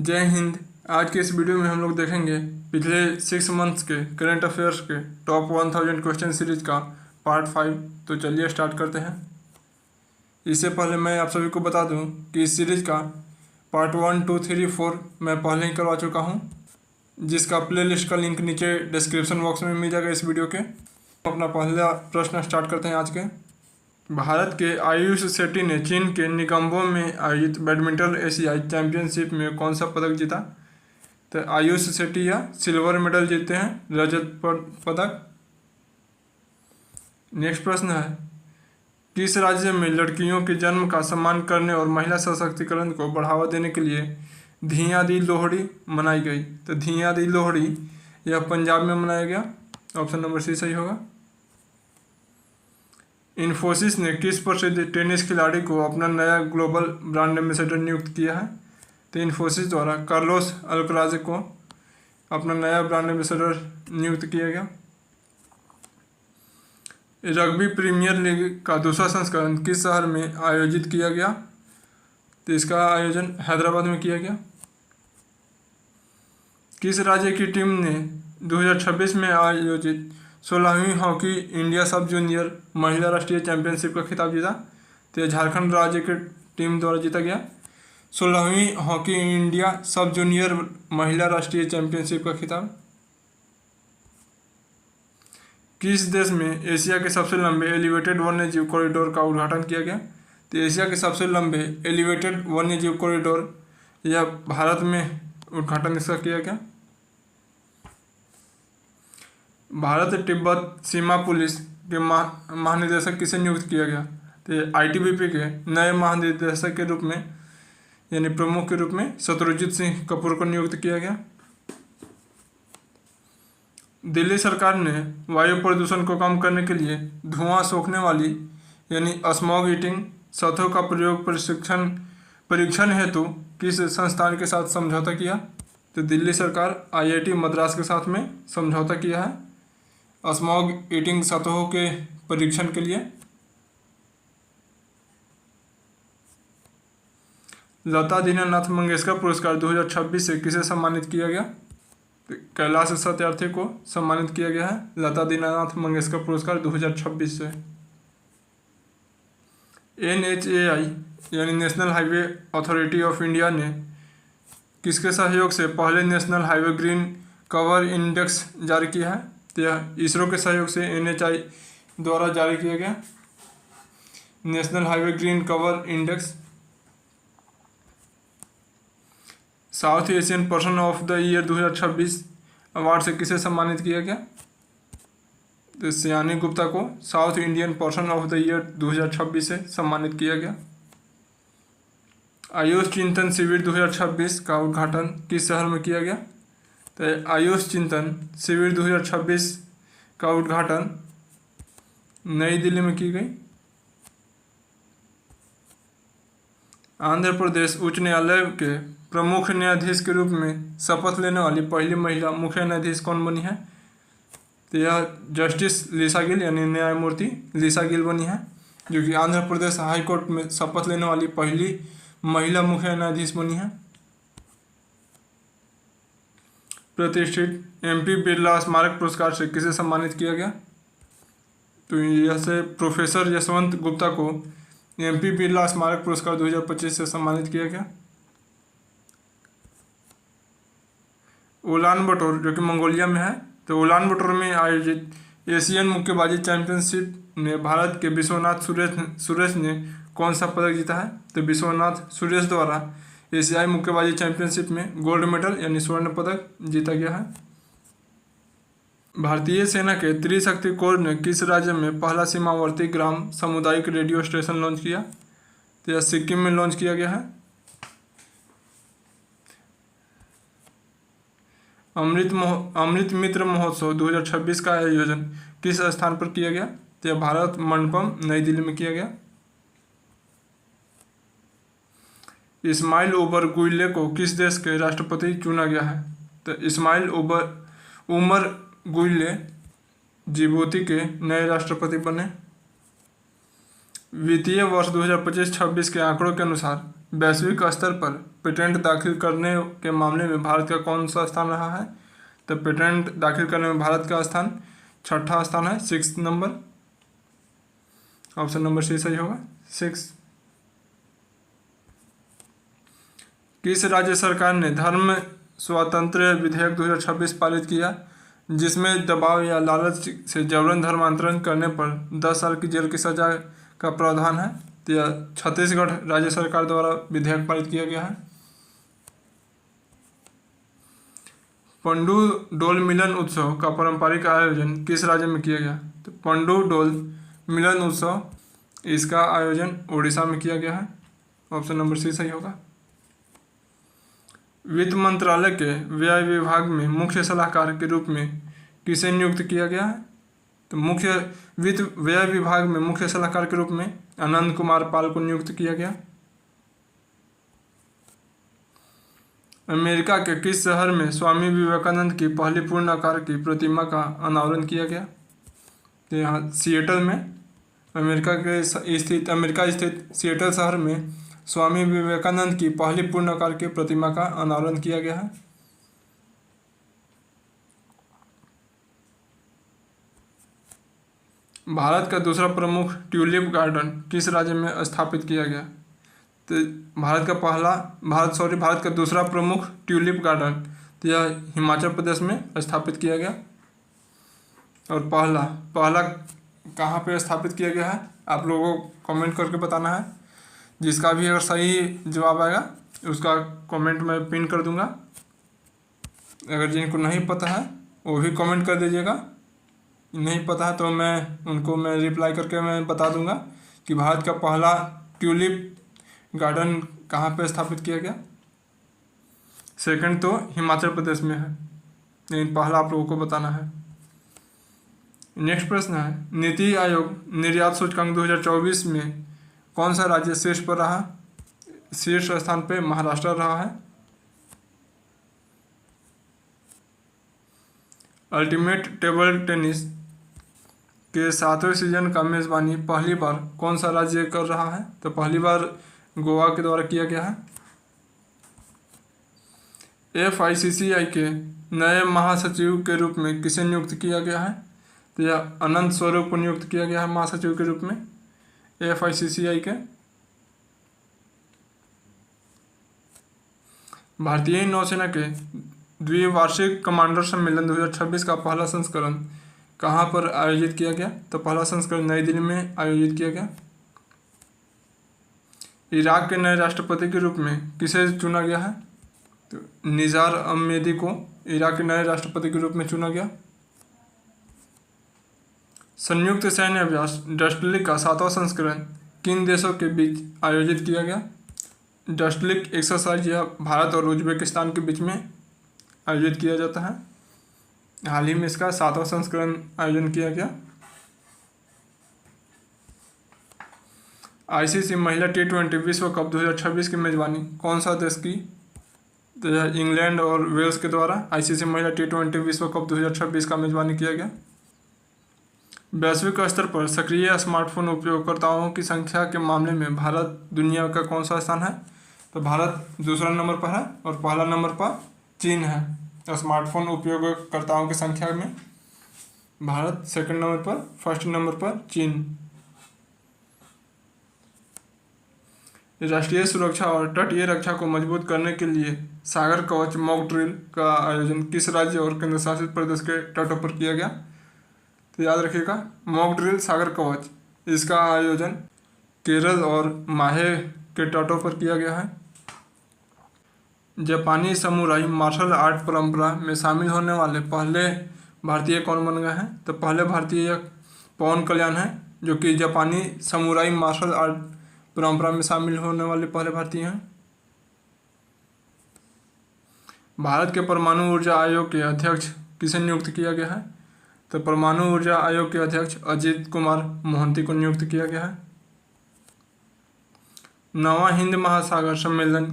जय हिंद। आज के इस वीडियो में हम लोग देखेंगे पिछले 6 मंथ्स के करंट अफेयर्स के टॉप 1000 क्वेश्चन सीरीज का पार्ट 5। तो चलिए स्टार्ट करते हैं। इससे पहले मैं आप सभी को बता दूं कि इस सीरीज का पार्ट 1, 2, 3, 4 मैं पहले ही करवा चुका हूं, जिसका प्लेलिस्ट का लिंक नीचे डिस्क्रिप्शन बॉक्स में मिल जाएगा इस वीडियो के। अपना पहला प्रश्न स्टार्ट करते हैं आज के। भारत के आयुष शेट्टी ने चीन के निगम्बो में आयोजित बैडमिंटन एशियाई चैंपियनशिप में कौन सा पदक जीता? तो आयुष शेट्टी या सिल्वर मेडल जीते हैं, रजत पदक। नेक्स्ट प्रश्न है, किस राज्य में लड़कियों के जन्म का सम्मान करने और महिला सशक्तिकरण को बढ़ावा देने के लिए धिया दी लोहड़ी मनाई गई? तो धिया दी लोहड़ी यह पंजाब में मनाया गया। ऑप्शन नंबर सी सही होगा। इन्फोसिस ने किस प्रसिद्ध टेनिस खिलाड़ी को अपना नया ग्लोबल ब्रांड एम्बेसडर नियुक्त किया है? तो इन्फोसिस द्वारा कार्लोस अल्कराज को अपना नया ब्रांड एम्बेसडर नियुक्त किया गया। रग्बी प्रीमियर लीग का दूसरा संस्करण किस शहर में आयोजित किया गया? तो इसका आयोजन हैदराबाद में किया गया। किस राज्य की टीम ने 2026 में आयोजित 16वीं हॉकी इंडिया सब जूनियर महिला राष्ट्रीय चैंपियनशिप का खिताब जीता? तो झारखंड राज्य की टीम द्वारा जीता गया 16वीं हॉकी इंडिया सब जूनियर महिला राष्ट्रीय चैंपियनशिप का खिताब। किस देश में एशिया के सबसे लंबे एलिवेटेड वन्यजीव कॉरिडोर का उद्घाटन किया गया? तो एशिया के सबसे लंबे एलिवेटेड वन्यजीव कॉरिडोर यह भारत में उद्घाटन इसका किया गया। भारत तिब्बत सीमा पुलिस के महानिदेशक किसे नियुक्त किया गया? तो आईटीबीपी के नए महानिदेशक के रूप में यानी प्रमुख के रूप में शत्रुजीत सिंह कपूर को नियुक्त किया गया। दिल्ली सरकार ने वायु प्रदूषण को कम करने के लिए धुआं सोखने वाली यानी स्मॉग ईटिंग सतहों का प्रयोग परीक्षण हेतु किस संस्थान के साथ समझौता किया? तो दिल्ली सरकार आईआईटी मद्रास के साथ में समझौता किया है स्मॉग ईटिंग सतहों के परीक्षण के लिए। लता दीनानाथ मंगेशकर पुरस्कार 2026 से किसे सम्मानित किया गया? तो कैलाश सत्यार्थी को सम्मानित किया गया है लता दीनानाथ मंगेशकर पुरस्कार 2026 से। NHAI यानी national highway authority of India ने किसके सहयोग से पहले national highway green cover index जारी किया है? तो यह इसरो के सहयोग से NHAI द्वारा जारी किया गया national highway green cover index. South Asian person of the year 2026 award से किसे सम्मानित किया गया? तो सयानी गुप्ता को south Indian person of the year 2026 से सम्मानित किया गया। आयुष चिंतन शिविर 2026 का उद्घाटन किस शहर में किया गया? तो आयुष चिंतन शिविर 2026 का उद्घाटन नई दिल्ली में की गई। आंध्र प्रदेश उच्च न्यायालय के प्रमुख न्यायाधीश के रूप में शपथ लेने वाली पहली महिला मुख्य न्यायाधीश कौन बनी है? तो यह जस्टिस लिसा गिल यानी न्यायमूर्ति लिसा गिल बनी है, जो कि आंध्र प्रदेश हाई कोर्ट में शपथ लेने वाली पहली महिला मुख्य न्यायाधीश बनी है। प्रतिष्ठित MP बिरला स्मारक पुरस्कार से किसे सम्मानित किया गया? तो यह से प्रोफेसर यशवंत गुप्ता को MP बिरला स्मारक पुरस्कार 2025 से सम्मानित किया गया। उलान बटोर जो कि मंगोलिया में है, तो उलान बटोर में आयोजित एशियन मुक्केबाजी चैंपियनशिप ने भारत के विश्वनाथ सुरेश ने कौन सा पदक जीता है? तो विश्वनाथ सुरेश द्वारा एशियाई मुक्केबाजी चैंपियनशिप में गोल्ड मेडल यानी स्वर्ण पदक जीता गया है। भारतीय सेना के त्रिशक्ति कोर ने किस राज्य में पहला सीमावर्ती ग्राम सामुदायिक रेडियो स्टेशन लॉन्च किया? तो यह सिक्किम में लॉन्च किया गया है। अमृत मित्र महोत्सव 2026 का आयोजन किस स्थान पर किया गया? तो यह भारत मंडपम नई दिल्ली में किया गया। इस्माइल ओमर गुइले को किस देश के राष्ट्रपति चुना गया है? तो इस्माइल उमर गुइले जिबूती के नए राष्ट्रपति बने। वित्तीय वर्ष 2025-26 के आंकड़ों के अनुसार वैश्विक स्तर पर पेटेंट दाखिल करने के मामले में भारत का कौन सा स्थान रहा है? तो पेटेंट दाखिल करने में भारत का स्थान 6ठा स्थान है, 6 नंबर। ऑप्शन नंबर सी सही होगा, 6। किस राज्य सरकार ने धर्म स्वातंत्र्य विधेयक 2026 पारित किया, जिसमें दबाव या लालच से जबरन धर्मांतरण करने पर 10 साल की जेल की सजा का प्रावधान है? तो यह छत्तीसगढ़ राज्य सरकार द्वारा विधेयक पारित किया गया है। पंडू डोल मिलन उत्सव का पारंपरिक आयोजन किस राज्य में किया गया? तो पंडू डोल मिलन उत्सव, इसका आयोजन उड़ीसा में किया गया है। ऑप्शन नंबर सी सही होगा। वित्त मंत्रालय के व्यय विभाग में मुख्य सलाहकार के रूप में किसे नियुक्त किया गया है? तो मुख्य वित्त व्यय विभाग में मुख्य सलाहकार के रूप में आनंद कुमार पाल को नियुक्त किया गया। अमेरिका के किस शहर में स्वामी विवेकानंद की पहली पूर्ण आकार की प्रतिमा का अनावरण किया गया? तो यहाँ सिएटल में, अमेरिका स्थित सिएटल शहर में स्वामी विवेकानंद की पहली पूर्ण आकार की प्रतिमा का अनावरण किया गया है। भारत का दूसरा प्रमुख ट्यूलिप गार्डन किस राज्य में स्थापित किया गया? तो भारत का दूसरा प्रमुख ट्यूलिप गार्डन, तो यह हिमाचल प्रदेश में स्थापित किया गया। और पहला कहाँ पे स्थापित किया गया है, आप लोगों को कमेंट करके बताना है। जिसका भी अगर सही जवाब आएगा उसका कमेंट में पिन कर दूंगा। अगर जिनको नहीं पता है वो भी कमेंट कर दीजिएगा। नहीं पता है तो मैं रिप्लाई करके मैं बता दूंगा कि भारत का पहला ट्यूलिप गार्डन कहाँ पे स्थापित किया गया। सेकंड तो हिमाचल प्रदेश में है, लेकिन पहला आप लोगों को बताना है। नेक्स्ट प्रश्न है, नीति आयोग निर्यात सूचकांक 2024 में कौन सा राज्य शीर्ष पर रहा? शीर्ष स्थान पे महाराष्ट्र रहा है। अल्टीमेट टेबल टेनिस के 7वें सीजन का मेजबानी पहली बार कौन सा राज्य कर रहा है? तो पहली बार गोवा के द्वारा किया गया है। FICCI के नए महासचिव के रूप में किसे नियुक्त किया गया है? तो यह अनंत स्वरूप को नियुक्त किया गया है महासचिव के रूप में FICCI के। भारतीय नौसेना के द्विवार्षिक कमांडर सम्मेलन 2026 का पहला संस्करण कहाँ पर आयोजित किया गया? तो पहला संस्करण नई दिल्ली में आयोजित किया गया। इराक के नए राष्ट्रपति के रूप में किसे चुना गया है? तो निज़ार अहमदी को इराक के नए राष्ट्रपति के रूप में चुना गया। संयुक्त सैन्य अभ्यास डस्टलिक का 7वां संस्करण किन देशों के बीच आयोजित किया गया? डस्टलिक एक्सरसाइज यह भारत और उज्बेकिस्तान के बीच में आयोजित किया जाता है। हाल ही में इसका 7वां संस्करण आयोजन किया गया। ICC महिला T20 विश्व कप 2026 की मेजबानी कौन सा देश की? तो यह इंग्लैंड और वेल्स के द्वारा ICC महिला T20 विश्व कप 2026 का मेजबानी किया गया। वैश्विक स्तर पर सक्रिय स्मार्टफोन उपयोगकर्ताओं की संख्या के मामले में भारत दुनिया का कौन सा स्थान है? तो भारत दूसरा नंबर पर है और पहला नंबर पर चीन है। तो स्मार्टफोन उपयोगकर्ताओं की संख्या में भारत सेकंड नंबर पर, फर्स्ट नंबर पर चीन। राष्ट्रीय सुरक्षा और तटीय रक्षा को मजबूत करने के लिए सागर कवच मॉक ड्रिल का आयोजन किस राज्य और केंद्र शासित प्रदेश के तटों पर किया गया? तो याद रखिएगा, मॉक ड्रिल सागर कवच, इसका आयोजन केरल और माहे के तटों पर किया गया है। जापानी समुराई मार्शल आर्ट परंपरा में शामिल होने वाले पहले भारतीय कौन बन गए हैं? तो पहले भारतीय पवन कल्याण है, जो कि जापानी समुराई मार्शल आर्ट परंपरा में शामिल होने वाले पहले भारतीय हैं। भारत के परमाणु ऊर्जा आयोग के अध्यक्ष किसे नियुक्त किया गया है? तो परमाणु ऊर्जा आयोग के अध्यक्ष अजीत कुमार मोहंती को नियुक्त किया गया है। 9वां हिंद महासागर सम्मेलन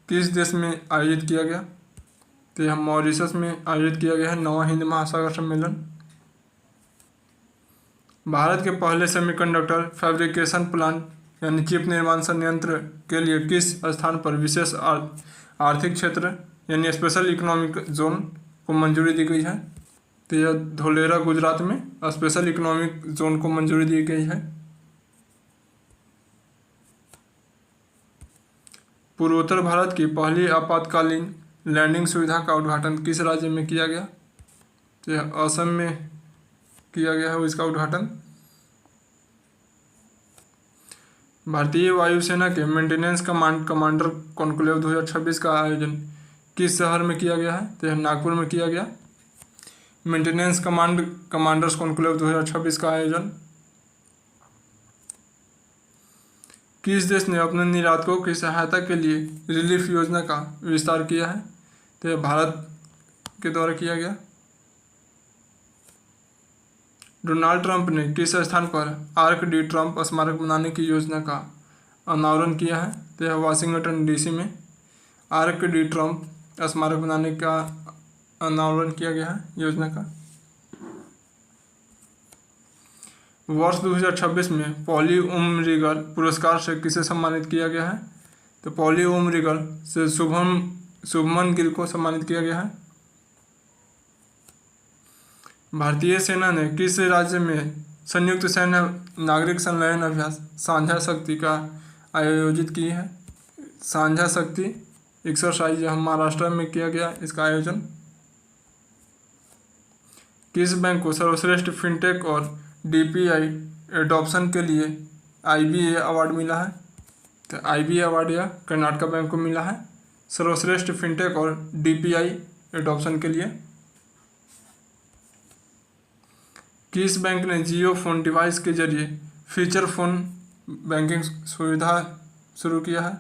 किस देश में आयोजित किया गया? तो यह मॉरिशस में आयोजित किया गया है 9वां हिंद महासागर सम्मेलन। भारत के पहले सेमीकंडक्टर फैब्रिकेशन प्लांट यानी चिप निर्माण संयंत्र के लिए किस स्थान पर विशेष आर्थिक क्षेत्र यानी स्पेशल इकोनॉमिक जोन को मंजूरी दी गई है? तो यह धोलेरा गुजरात में स्पेशल इकोनॉमिक जोन को मंजूरी दी गई है। पूर्वोत्तर भारत की पहली आपातकालीन लैंडिंग सुविधा का उद्घाटन किस राज्य में किया गया? तो यह असम में किया गया है इसका उद्घाटन। भारतीय वायुसेना के मेंटेनेंस कमांडर कॉन्क्लेव 2026 का आयोजन किस शहर में किया गया है? तो यह नागपुर में किया गया। मेंटेनेंस कमांडर्स कॉन्क्लेव 2026 का आयोजन। किस देश ने अपने निर्यातकों की सहायता के लिए रिलीफ योजना का विस्तार किया है? तो यह भारत के द्वारा किया गया। डोनाल्ड ट्रंप ने किस स्थान पर आर्क डी ट्रंप स्मारक बनाने की योजना का अनावरण किया है? तो यह वाशिंगटन डीसी में आर्क डी ट्रंप स्मारक बनाने का अनावरण किया गया है योजना का। वर्ष 2026 में पॉली उमरिगर पुरस्कार से किसे सम्मानित किया गया है? तो पॉली उमरिगर से शुभमन गिल को सम्मानित किया गया है। भारतीय सेना ने किस राज्य में संयुक्त सैन्य नागरिक संलयन अभ्यास साझा शक्ति का आयोजित की है? साझा शक्ति एक्सरसाइज महाराष्ट्र में किया गया इसका आयोजन। किस बैंक को सर्वश्रेष्ठ फिनटेक और डीपीआई एडॉप्शन के लिए IBA अवार्ड मिला है? तो IBA अवार्ड यह कर्नाटका बैंक को मिला है सर्वश्रेष्ठ फिनटेक और DPI एडॉप्शन के लिए। किस बैंक ने जियो फोन डिवाइस के जरिए फीचर फोन बैंकिंग सुविधा शुरू किया है?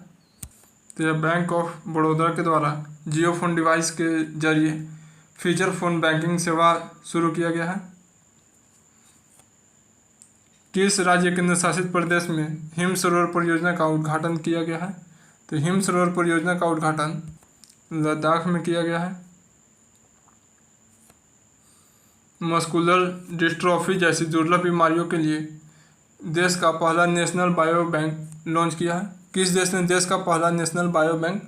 तो यह बैंक ऑफ बड़ौदा के द्वारा जियो फोन डिवाइस के जरिए फीचर फोन बैंकिंग सेवा शुरू किया गया है। किस राज्य केंद्र शासित प्रदेश में हिम सरोवर परियोजना का उद्घाटन किया गया है? तो हिम सरोवर परियोजना का उद्घाटन लद्दाख में किया गया है। मस्कुलर डिस्ट्रॉफी जैसी दुर्लभ बीमारियों के लिए देश का पहला नेशनल बायो बैंक लॉन्च किया है? किस देश ने देश का पहला नेशनल बायो बैंक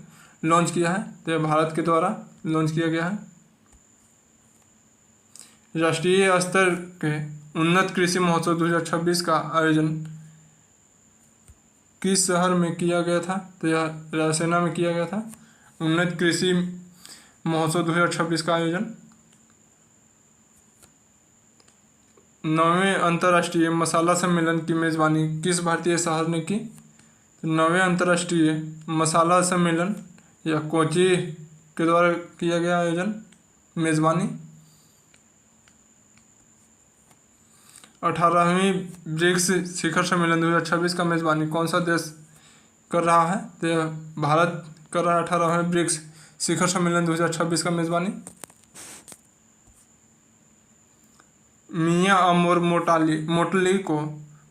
लॉन्च किया है? तो यह भारत के द्वारा लॉन्च किया गया है। राष्ट्रीय स्तर के उन्नत कृषि महोत्सव 2026 का आयोजन किस शहर में किया गया था? तो यह रायसेना में किया गया था। उन्नत कृषि महोत्सव 2026 का आयोजन। 9वें अंतर्राष्ट्रीय मसाला सम्मेलन की मेज़बानी किस भारतीय शहर ने की? तो 9वें अंतर्राष्ट्रीय मसाला सम्मेलन या कोची के द्वारा किया गया आयोजन मेज़बानी। 18वीं ब्रिक्स शिखर सम्मेलन 2026 का मेज़बानी कौन सा देश कर रहा है? तो यह भारत कर रहा है 18वें ब्रिक्स शिखर सम्मेलन 2026 का मेज़बानी। मियां अमर मोटली को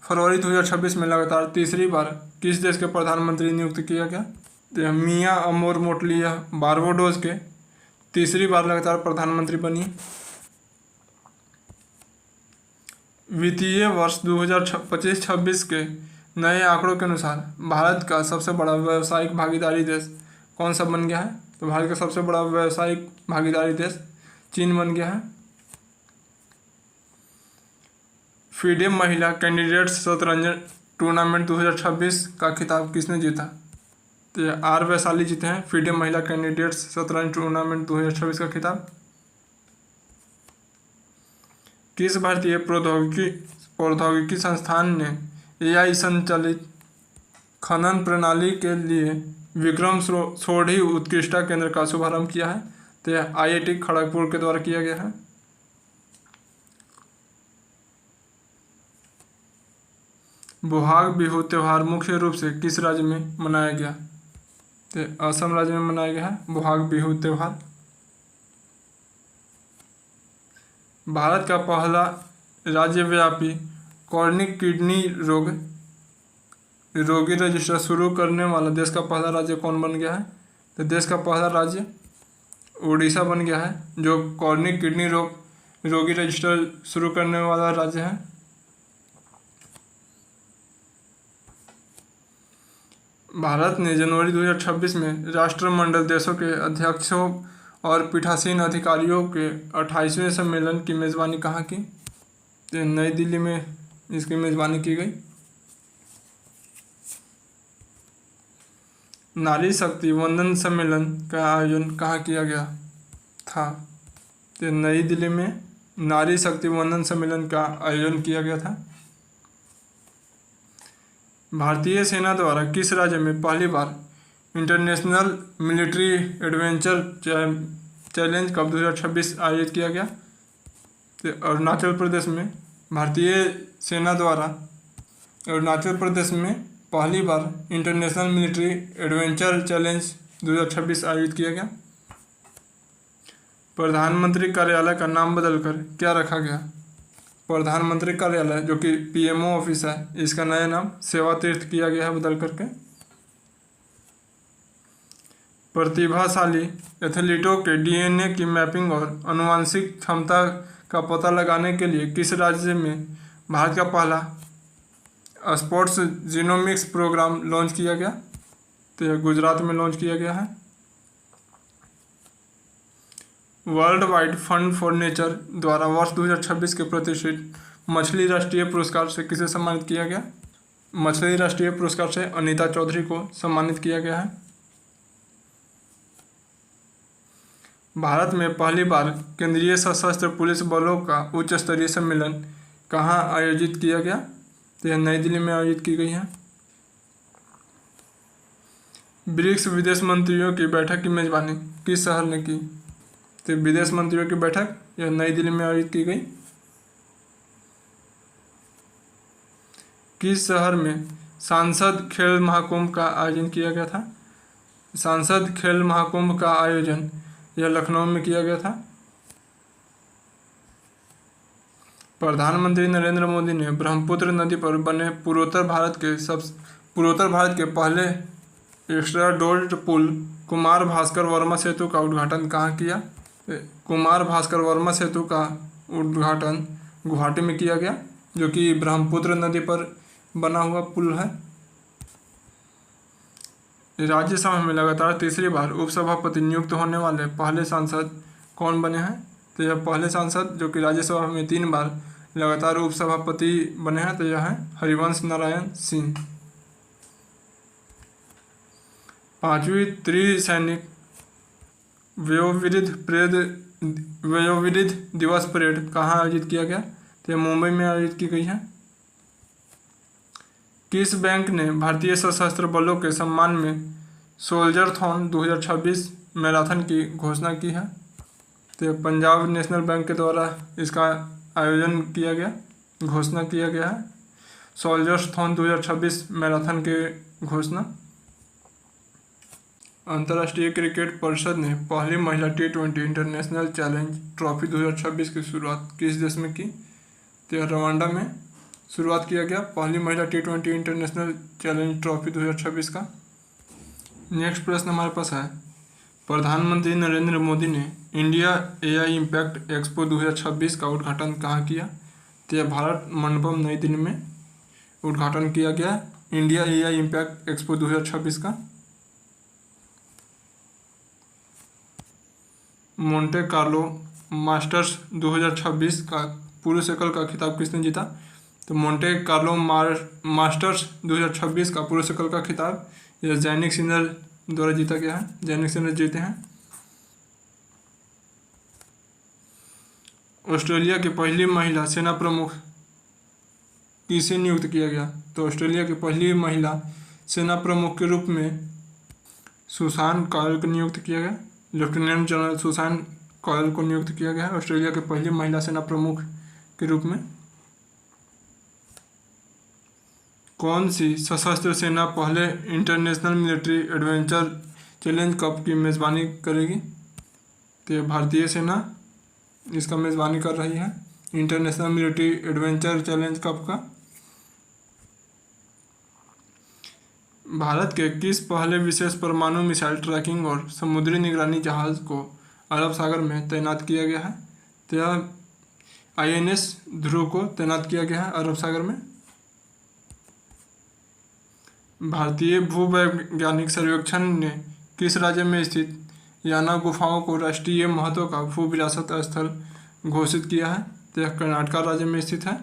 फरवरी 2026 में लगातार तीसरी बार किस देश के प्रधानमंत्री नियुक्त किया गया? तो मियां अमर मोटली बारबाडोस के तीसरी बार लगातार प्रधानमंत्री बनी। वित्तीय वर्ष 2025-26 के नए आंकड़ों के अनुसार भारत का सबसे बड़ा व्यावसायिक भागीदारी देश कौन सा बन गया है? तो भारत का सबसे बड़ा व्यावसायिक भागीदारी देश चीन बन गया है। फीडे महिला कैंडिडेट्स शतरंज टूर्नामेंट 2026 का खिताब किसने जीता? तो ये आर वैशाली जीते हैं फीडे महिला कैंडिडेट्स शतरंज टूर्नामेंट 2026 का खिताब। किस भारतीय प्रौद्योगिकी संस्थान ने AI संचालित खनन प्रणाली के लिए विक्रम सोढ़ी उत्कृष्टता केंद्र का शुभारंभ किया है? तो यह IIT खड़गपुर के द्वारा किया गया है। बोहाग बिहू त्यौहार मुख्य रूप से किस राज्य में मनाया गया? तो असम राज्य में मनाया गया है बोहाग बिहू त्यौहार। भारत का पहला राज्यव्यापी कॉर्निक किडनी रोगी रजिस्टर शुरू करने वाला देश का पहला राज्य कौन बन गया है? तो देश का पहला राज्य उड़ीसा बन गया है जो कॉर्निक किडनी रोगी रजिस्टर शुरू करने वाला राज्य है। भारत ने जनवरी 2026 में राष्ट्रमंडल देशों के अध्यक्षों और पीठासीन अधिकारियों के 28वें सम्मेलन की मेज़बानी कहाँ की? तो नई दिल्ली में इसकी मेज़बानी की गई। नारी शक्ति वंदन सम्मेलन का आयोजन कहाँ किया गया था? तो नई दिल्ली में नारी शक्ति वंदन सम्मेलन का आयोजन किया गया था। भारतीय सेना द्वारा किस राज्य में पहली बार international military adventure challenge cup 2026 आयोजित किया गया? तो अरुणाचल प्रदेश में भारतीय सेना द्वारा अरुणाचल प्रदेश में पहली बार इंटरनेशनल मिलिट्री एडवेंचर चैलेंज 2026 आयोजित किया गया। प्रधानमंत्री कार्यालय का नाम बदलकर क्या रखा गया? प्रधानमंत्री कार्यालय जो कि पीएमओ ऑफिस है, इसका नया नाम सेवा तीर्थ किया गया है बदल करके। प्रतिभाशाली एथलीटों के डीएनए की मैपिंग और आनुवंशिक क्षमता का पता लगाने के लिए किस राज्य में भारत का पहला स्पोर्ट्स जीनोमिक्स प्रोग्राम लॉन्च किया गया? तो यह गुजरात में लॉन्च किया गया है। World wide fund for nature द्वारा वर्ष 2026 के प्रतिष्ठित मछली राष्ट्रीय पुरस्कार से किसे सम्मानित किया गया? मछली राष्ट्रीय पुरस्कार से अनीता चौधरी को सम्मानित किया गया है। भारत में पहली बार केंद्रीय सशस्त्र पुलिस बलों का उच्च स्तरीय सम्मेलन कहाँ आयोजित किया गया? तो यह नई दिल्ली में आयोजित की गई है। ब्रिक्स विदेश मंत्रियों की बैठक की मेजबानी किस शहर ने की? तो विदेश मंत्रियों की बैठक यह नई दिल्ली में आयोजित की गई। किस शहर में सांसद खेल महाकुंभ का आयोजन किया गया था? सांसद खेल महाकुंभ का आयोजन यह लखनऊ में किया गया था। प्रधानमंत्री नरेंद्र मोदी ने ब्रह्मपुत्र नदी पर बने पूर्वोत्तर भारत के पहले एक्स्ट्रा डोल्ट पुल कुमार भास्कर वर्मा सेतु का उद्घाटन कहाँ किया? कुमार भास्कर वर्मा सेतु का उद्घाटन गुवाहाटी में किया गया, जो कि ब्रह्मपुत्र नदी पर बना हुआ पुल है। राज्यसभा में लगातार तीसरी बार उपसभापति नियुक्त होने वाले पहले सांसद कौन बने हैं? तो यह पहले सांसद जो कि राज्यसभा में 3 बार लगातार उपसभापति बने हैं, तो यह है हरिवंश नारायण सिंह। 5वीं त्रिसैनिक वयोवृद्ध दिवस परेड कहाँ आयोजित किया गया? तो मुंबई में आयोजित की गई है। किस बैंक ने भारतीय सशस्त्र बलों के सम्मान में सोल्जर-थॉन 2026 मैराथन की घोषणा की है? तो पंजाब नेशनल बैंक के द्वारा इसका आयोजन किया गया, घोषणा किया गया है सोल्जर्स-थॉन 2026 मैराथन के घोषणा। अंतर्राष्ट्रीय क्रिकेट परिषद ने पहली महिला T20 इंटरनेशनल चैलेंज ट्रॉफी 2026 की शुरुआत किस देश में की? तो रवांडा में शुरुआत किया गया पहली महिला T20 इंटरनेशनल चैलेंज ट्रॉफी 2026 का। नेक्स्ट प्रश्न हमारे पास है, प्रधानमंत्री नरेंद्र मोदी ने इंडिया AI इम्पैक्ट एक्सपो 2026 का उद्घाटन कहाँ किया? तो यह भारत मंडपम नई दिल्ली में उद्घाटन किया गया इंडिया AI इम्पैक्ट एक्सपो 2026 का। मोंटे कार्लो मास्टर्स 2026 का पुरुष एकल का खिताब किसने जीता? तो मोंटे कार्लो मास्टर्स 2026 का पुरुष एकल का खिताब यह जैनिक सिन्नर द्वारा जीता गया है, जैनिक सिन्नर जीते हैं। ऑस्ट्रेलिया की पहली महिला सेना प्रमुख किसे नियुक्त किया गया? तो ऑस्ट्रेलिया की पहली महिला सेना प्रमुख के रूप में सुसान कॉयल को नियुक्त किया गया, लेफ्टिनेंट जनरल सुसान कॉयल को नियुक्त किया गया है ऑस्ट्रेलिया की पहली महिला सेना प्रमुख के रूप में। कौन सी सशस्त्र सेना पहले international military adventure challenge cup की मेज़बानी करेगी? तो भारतीय सेना इसका मेज़बानी कर रही है international military adventure challenge cup का। भारत के किस पहले विशेष परमाणु मिसाइल ट्रैकिंग और समुद्री निगरानी जहाज को अरब सागर में तैनात किया गया है? तो यह INS ध्रुव को तैनात किया गया है अरब सागर में। भारतीय भूवैज्ञानिक सर्वेक्षण ने किस राज्य में स्थित याना गुफाओं को राष्ट्रीय महत्व का भू विरासत स्थल घोषित किया है? तो यह कर्नाटक राज्य में स्थित है,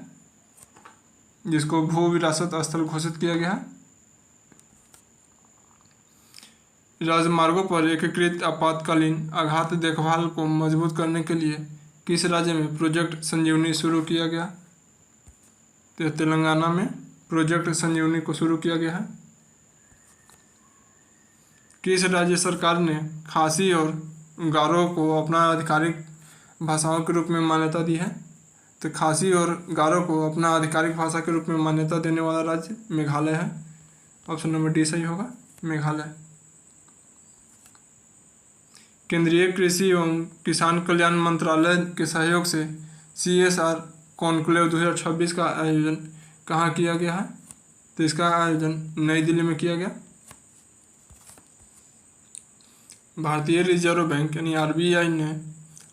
जिसको भू विरासत स्थल घोषित किया गया है। राजमार्गों पर एकीकृत आपातकालीन आघात देखभाल को मजबूत करने के लिए किस राज्य में प्रोजेक्ट संजीवनी शुरू किया गया? तो तेलंगाना में प्रोजेक्ट संजीवनी को शुरू किया गया है। किस राज्य सरकार ने खासी और गारो को अपना आधिकारिक भाषाओं के रूप में मान्यता दी है? तो खासी और गारो को अपना आधिकारिक भाषा के रूप में मान्यता देने वाला राज्य मेघालय है। ऑप्शन नंबर डी सही होगा, मेघालय। केंद्रीय कृषि एवं किसान कल्याण मंत्रालय के सहयोग से CSR कॉन्क्लेव 2026 का आयोजन कहाँ किया गया है? तो इसका आयोजन नई दिल्ली में किया गया। भारतीय रिजर्व बैंक यानी RBI ने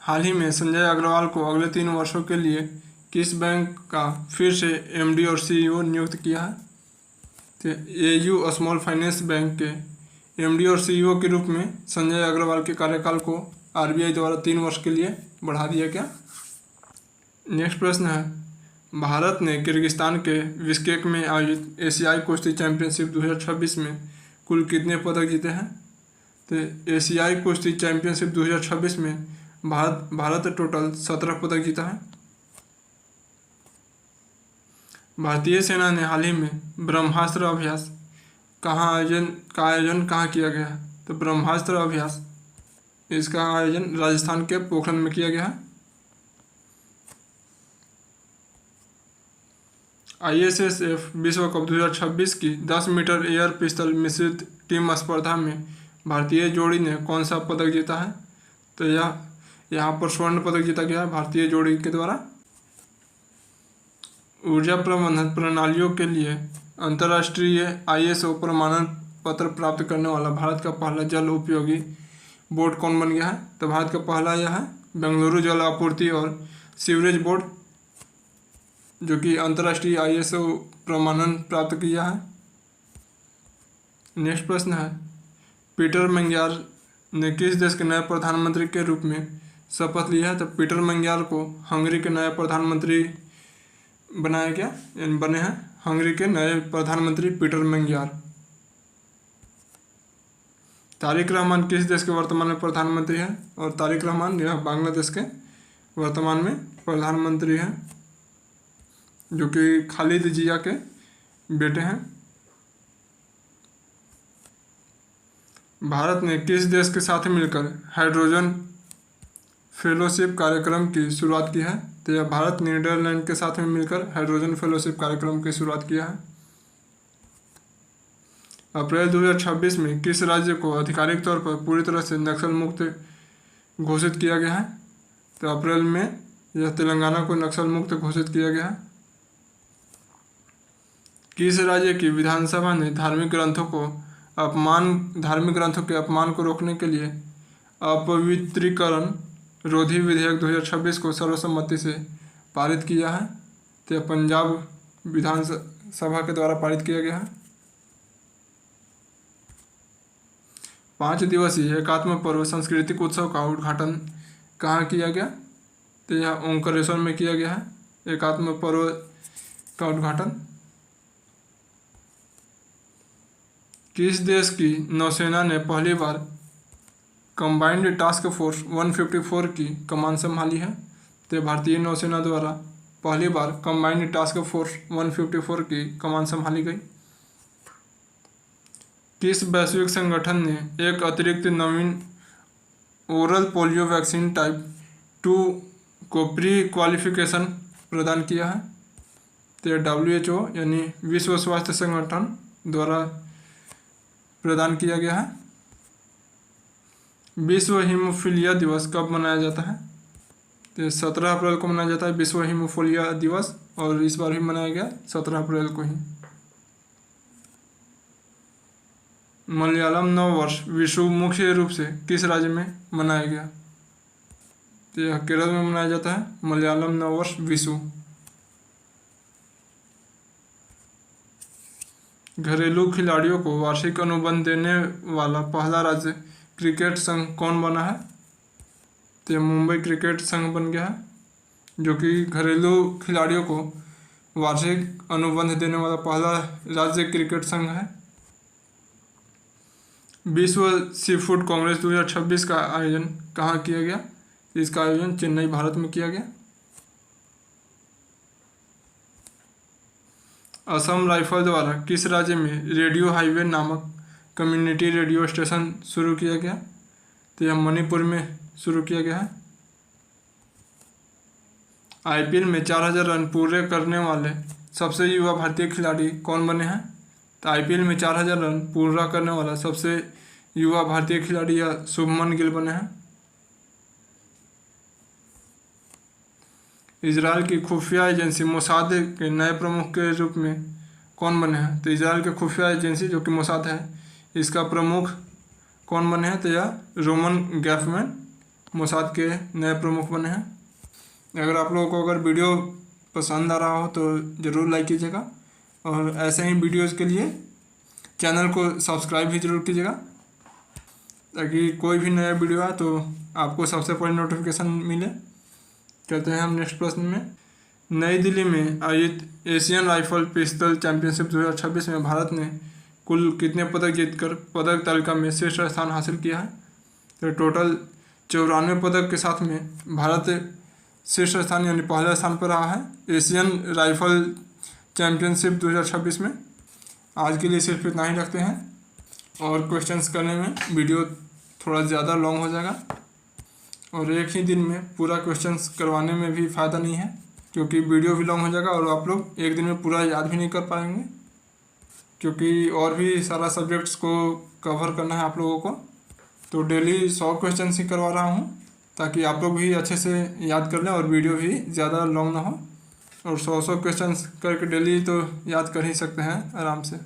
हाल ही में संजय अग्रवाल को अगले 3 वर्षों के लिए किस बैंक का फिर से MD और CEO नियुक्त किया है? तो AU स्मॉल फाइनेंस बैंक के MD और CEO के रूप में संजय अग्रवाल के कार्यकाल को RBI द्वारा 3 वर्ष के लिए बढ़ा दिया गया। नेक्स्ट प्रश्न है, भारत ने किर्गिस्तान के बिश्केक में आयोजित एशियाई कुश्ती चैंपियनशिप 2026 में कुल कितने पदक जीते हैं? तो एशियाई कुश्ती चैंपियनशिप 2026 में भारत टोटल 17 पदक जीता है। भारतीय सेना ने हाल ही में ब्रह्मास्त्र अभ्यास का आयोजन कहाँ किया गया है? तो ब्रह्मास्त्र अभ्यास इसका आयोजन राजस्थान के पोखरण में किया गया है। ISSF विश्व कप 2026 की 10 मीटर एयर पिस्टल मिश्रित टीम स्पर्धा में भारतीय जोड़ी ने कौन सा पदक जीता है? तो यहाँ पर स्वर्ण पदक जीता गया है भारतीय जोड़ी के द्वारा। ऊर्जा प्रबंधन प्रणालियों के लिए अंतर्राष्ट्रीय ISO प्रमाणन पत्र प्राप्त करने वाला भारत का पहला जल उपयोगी बोर्ड कौन बन गया है? तो भारत का पहला यह है बेंगलुरु जल आपूर्ति और सीवरेज बोर्ड, जो कि अंतर्राष्ट्रीय ISO प्रमाणन प्राप्त किया है। नेक्स्ट प्रश्न है, पीटर मैंग्यार ने किस देश के नए प्रधानमंत्री के रूप में शपथ लिया है? तो पीटर मैंग्यार को हंगरी के नए प्रधानमंत्री बनाया गया, बने हैं हंगरी के नए प्रधानमंत्री पीटर मैंग्यार। तारिक रहमान किस देश के वर्तमान में प्रधानमंत्री हैं? और तारिक रहमान यह बांग्लादेश के वर्तमान में प्रधानमंत्री हैं, जो कि खालिद जिया के बेटे हैं। भारत ने किस देश के साथ मिलकर हाइड्रोजन फेलोशिप कार्यक्रम की शुरुआत की है? तो यह भारत नीदरलैंड के साथ में मिलकर हाइड्रोजन फेलोशिप कार्यक्रम की शुरुआत किया है। अप्रैल 2026 में किस राज्य को आधिकारिक तौर पर पूरी तरह से नक्सल मुक्त घोषित किया गया है? तो अप्रैल में यह तेलंगाना को नक्सल मुक्त घोषित किया गया है। किस राज्य की विधानसभा ने धार्मिक ग्रंथों के अपमान को रोकने के लिए अपवित्रीकरण रोधी विधेयक 2026 को सर्वसम्मति से पारित किया है? तो पंजाब विधानसभा के द्वारा पारित किया गया है। 5 दिवसीय एकात्म पर्व सांस्कृतिक उत्सव का उद्घाटन कहाँ किया गया? तो यह ओंकारेश्वर में किया गया है एकात्म पर्व का उद्घाटन। किस देश की नौसेना ने पहली बार कंबाइंड टास्क फोर्स 154 की कमान संभाली है? तो भारतीय नौसेना द्वारा पहली बार कंबाइंड टास्क फोर्स 154 की कमान संभाली गई। किस वैश्विक संगठन ने एक अतिरिक्त नवीन ओरल पोलियो वैक्सीन टाइप 2 को प्री क्वालिफिकेशन प्रदान किया है? तो WHO यानी विश्व स्वास्थ्य संगठन द्वारा प्रदान किया गया है। विश्व हीमोफीलिया दिवस कब मनाया जाता है? तो 17 अप्रैल को मनाया जाता है विश्व हीमोफीलिया दिवस, और इस बार भी मनाया गया 17 अप्रैल को ही। मलयालम नववर्ष विशु मुख्य रूप से किस राज्य में मनाया गया? तो यह केरल में मनाया जाता है मलयालम नववर्ष विशु। घरेलू खिलाड़ियों को वार्षिक अनुबंध देने वाला पहला राज्य क्रिकेट संघ कौन बना है? तो मुंबई क्रिकेट संघ बन गया है, जो कि घरेलू खिलाड़ियों को वार्षिक अनुबंध देने वाला पहला राज्य क्रिकेट संघ है। विश्व सी फूड कांग्रेस 2026 का आयोजन कहाँ किया गया? इसका आयोजन चेन्नई, भारत में किया गया। असम राइफल द्वारा किस राज्य में रेडियो हाईवे नामक कम्युनिटी रेडियो स्टेशन शुरू किया गया? तो यह मणिपुर में शुरू किया गया है। आईपीएल में 4000 रन पूरे करने वाले सबसे युवा भारतीय खिलाड़ी कौन बने हैं? तो आईपीएल में 4000 रन पूरा करने वाला सबसे युवा भारतीय खिलाड़ी या शुभमन गिल बने हैं। इजराइल की खुफिया एजेंसी मोसाद के नए प्रमुख के रूप में कौन बने हैं? तो इजराइल के खुफिया एजेंसी जो कि मोसाद है, इसका प्रमुख कौन बने हैं? तो यह रोमन गैफमैन मोसाद के नए प्रमुख बने हैं। अगर आप लोगों को अगर वीडियो पसंद आ रहा हो तो ज़रूर लाइक कीजिएगा, और ऐसे ही वीडियोस के लिए चैनल को सब्सक्राइब भी ज़रूर कीजिएगा, ताकि कोई भी नया वीडियो आए तो आपको सबसे पहले नोटिफिकेशन मिले। कहते हैं हम नेक्स्ट प्रश्न में। नई दिल्ली में आयोजित एशियन राइफल पिस्तौल चैंपियनशिप 2026 में भारत ने कुल कितने पदक जीतकर पदक तालिका में शीर्ष स्थान हासिल किया है? तो टोटल 94 पदक के साथ में भारत शीर्ष स्थान यानी पहला स्थान पर रहा है एशियन राइफल चैंपियनशिप 2026 में। आज के लिए सिर्फ इतना ही रखते हैं, और क्वेश्चंस करने में वीडियो थोड़ा ज़्यादा लॉन्ग हो जाएगा, और एक ही दिन में पूरा क्वेश्चंस करवाने में भी फ़ायदा नहीं है, क्योंकि वीडियो भी लॉन्ग हो जाएगा और आप लोग एक दिन में पूरा याद भी नहीं कर पाएंगे, क्योंकि और भी सारा सब्जेक्ट्स को कवर करना है आप लोगों को। तो डेली 100 क्वेश्चंस ही करवा रहा हूँ, ताकि आप लोग भी अच्छे से याद कर लें और वीडियो भी ज़्यादा लॉन्ग ना हो। और 100 क्वेश्चंस करके डेली तो याद कर ही सकते हैं आराम से।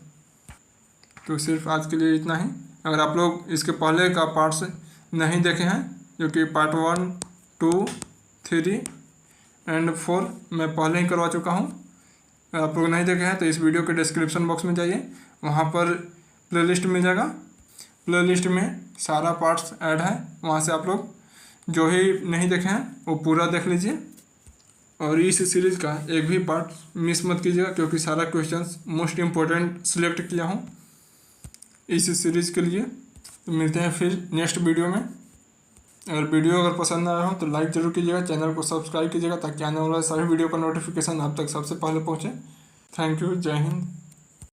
तो सिर्फ आज के लिए इतना ही। अगर आप लोग इसके पहले का पार्ट्स नहीं देखे हैं, जो कि पार्ट 1, 2, 3 एंड 4 मैं पहले ही करवा चुका हूँ, अगर आप लोग नहीं देखे हैं तो इस वीडियो के डिस्क्रिप्शन बॉक्स में जाइए, वहाँ पर प्लेलिस्ट मिल जाएगा। प्लेलिस्ट में सारा पार्ट्स ऐड है, वहाँ से आप लोग जो ही नहीं देखे हैं वो पूरा देख लीजिए। और इस सीरीज़ का एक भी पार्ट मिस मत कीजिएगा, क्योंकि सारा क्वेश्चंस मोस्ट इम्पोर्टेंट सिलेक्ट किया हूँ इस सीरीज़ के लिए। तो मिलते हैं फिर नेक्स्ट वीडियो में। अगर वीडियो पसंद आया हो तो लाइक ज़रूर कीजिएगा, चैनल को सब्सक्राइब कीजिएगा, ताकि आने वाला सभी वीडियो का नोटिफिकेशन आप तक सबसे पहले पहुँचे। थैंक यू, जय हिंद।